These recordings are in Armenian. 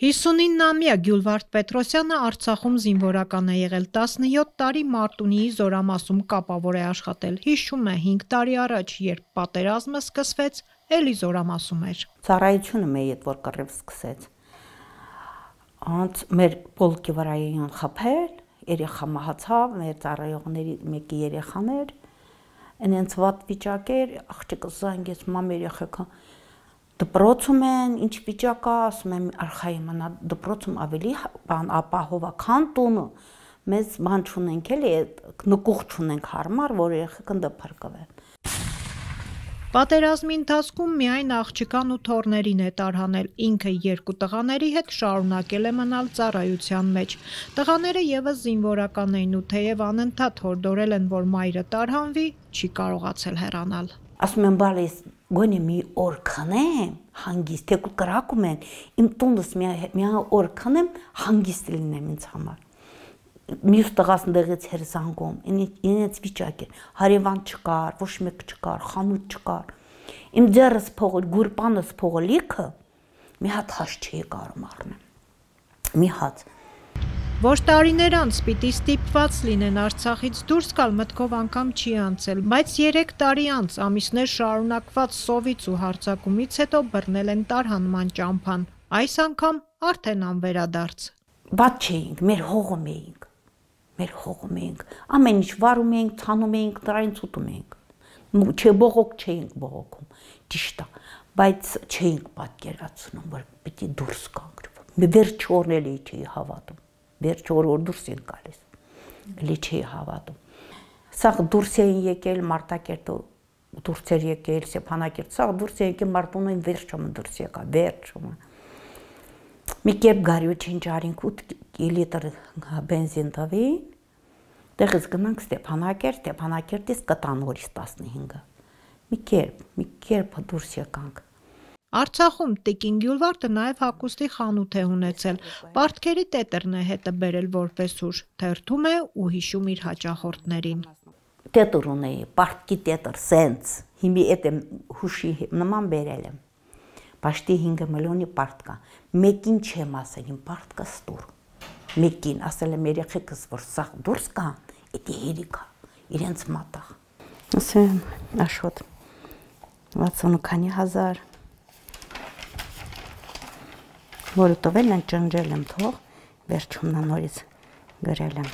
59-ամյա Գյուլվարդ Պետրոսյանը Արցախում զինվորական է եղել, 17 տարի Մարտունիի զորամասում կապավոր է աշխատել, հիշում է 5 տարի առաջ, երբ պատերազմը սկսվեց, էլի զորամասում էր։ Ծառայությունը մեր հետ որ կռիվ սկսեց, մեր պոլկի վրա էին խփել, երեխա մահացավ, մեր ծառայողների մեկի երեխան էր, այնց վատ վիճակ էր, աղջիկը զանգեց, մամ երեխեքը դպրոցում են, ինչ վիճակ է, ասում եմ արխայի մնա դպրոցում ավելի ապահով է, քան տունը, մեզ բան չունենք էլի, նկուղ չունենք հարմար, որ երեխեքն դփրկվեն։ Պատերազմի ընթացքում միայն աղջկան ու թոռներին է տարհանել, ինքը 2 տղաների հետ շարունակել է մնալ ծառայության մեջ։ Տղաները ևս զինվորական էին ու թեև անընդհատ հորդորել են, որ մայրը տարհանվի, չի կարողացել հեռանալ։ Ասում եմ բալիս գոնե մի օր քնեմ, հանգիստ, թեկուզ կրակում են, իմ տունս մի օր քնեմ, հանգիստ լինեմ ինձ համար։ Մյուս տղաս ընդեղից էր զանգում, ինձ վիճակ էր, հարևան չկար, ոչ մեկ չկար, խանութ չկար։ Իմ ձեռս փողը, գուրպանս փողը լիքը, մի հատ հաց չի կարում առնեմ, մի հաց։ Որ տարիներ անց պիտի ստիպված լինեն Արցախից դուրս գալ մտքով անգամ չի անցել, բայց 3 տարի անց ամիսներ շարունակված սովից ու հարձակումից հետո բռնել են տարհանման ճամփան, այս անգամ արդեն անվերադարձ։ Բաց չէինք, մեր հողում էինք, ամեն ինչ վարում էինք, ցանում էինք, դրանից ուտում էինք, բողոք չէինք բողոքում, ճիշտ է, բայց չէինք պատկերացնում, որ պիտի դուրս գանք, վերջ օրն էլի չէի հավատում, վերջ օր դուրս են գալիս, էլի չէի հավատում, սաղ դուրս էին եկել Մարտակերտը, դուրս էր եկել Ստեփանակերտ, սաղ դուրս են եկել Մարտունին վերջում դուրս եկա, վերջում, մի կերպ գարյուչին ջարինք 8 լիտր բենզին տվին, տեղից գնանք Ստեփանակերտից կտան օրից 15-ը, մի կերպ դուրս եկանք։ Արցախում Տիկին Գյուլվարդը նաև հագուստի խանութ է ունեցել, պարտքերի տետրն է հետը բերել որպես հուշ, թերթում է ու հիշում իր հաճախորդներին։ Տետր ունեի, պարտքի տետր, սենց, հիմի էդ եմ հուշի նման բերել եմ, պաշտի 5 միլիոնի պարտքա, մեկին չեմ ասել, իմ պարտքը ստուր, մեկին, ասել եմ երեխեքս, որ սաղ դուրս կան, էդի հերիքա, իրենց մատաղ։ Ասեմ, աշոտ, 60 քանի հազար, որը տվել են ճնջել եմ թող, վերջում նորից գրել եմ,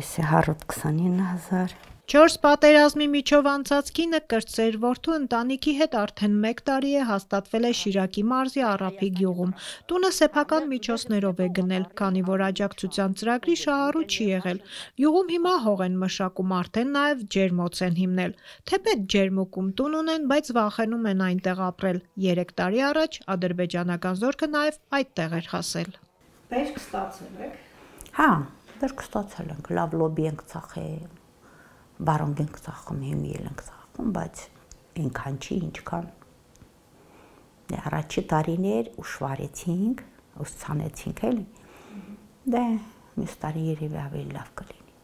եսի 129,000։ 4 պատերազմի միջով անցած կինը կրտսեր որդու ընտանիքի հետ արդեն 1 տարի է հաստատվել է Շիրակի մարզի Առափի գյուղում։ Տունը սեփական միջոցներով է գնել, քանի որ աջակցության ծրագրի շահառու չի եղել։ Գյուղում հիմա հող են մշակում, արդեն նաև ջերմոց են հիմնել։ Թեպետ ջերմուկում տուն ունեն, բայց վախենում են այնտեղ ապրել։ 3 տարի առաջ ադրբեջանական զորքը նաև այդտեղ էր հասել։ Բերք ստացել եք։ Հա, բերք ստացել ենք, լավ լոբի ենք ծախել, բարոնք ենք ծախում, հիմիել ենք ծախում, բայց ինքան չի, ինչքան։ Առաջի տարիներ ուշվարեցինք, ուսցանեցինք էլի, դե մյուս տարի երևի ավելի լավ կլինի։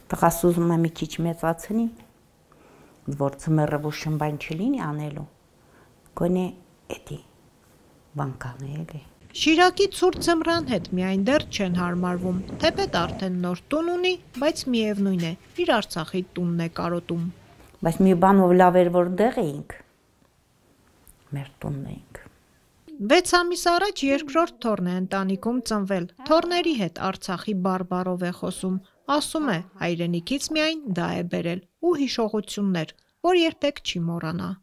Տղաս ուզում է մի քիչ մեծացնի, որ ձմեռը ոչինչ բան չլինի անելու, գոնե էդի բան կանի էլի։ Շիրակի ցուրտ ձմռան հետ միայն դեռ չեն հարմարվում, թեպետ արդեն նոր տուն ունի, բայց միևնույն է, իր Արցախի տունն է կարոտում։ Բայց մի բանով լավ էր, որ դեղ էինք, մեր տունն էինք։ 6 ամիս առաջ երկրորդ թոռն է ընտանիքում ծնվել, թոռների հետ Արցախի բարբառով է խոսում, ասում է հայրենիքից միայն դա է բերել ու հիշողություններ, որ երբեք չի մոռանա։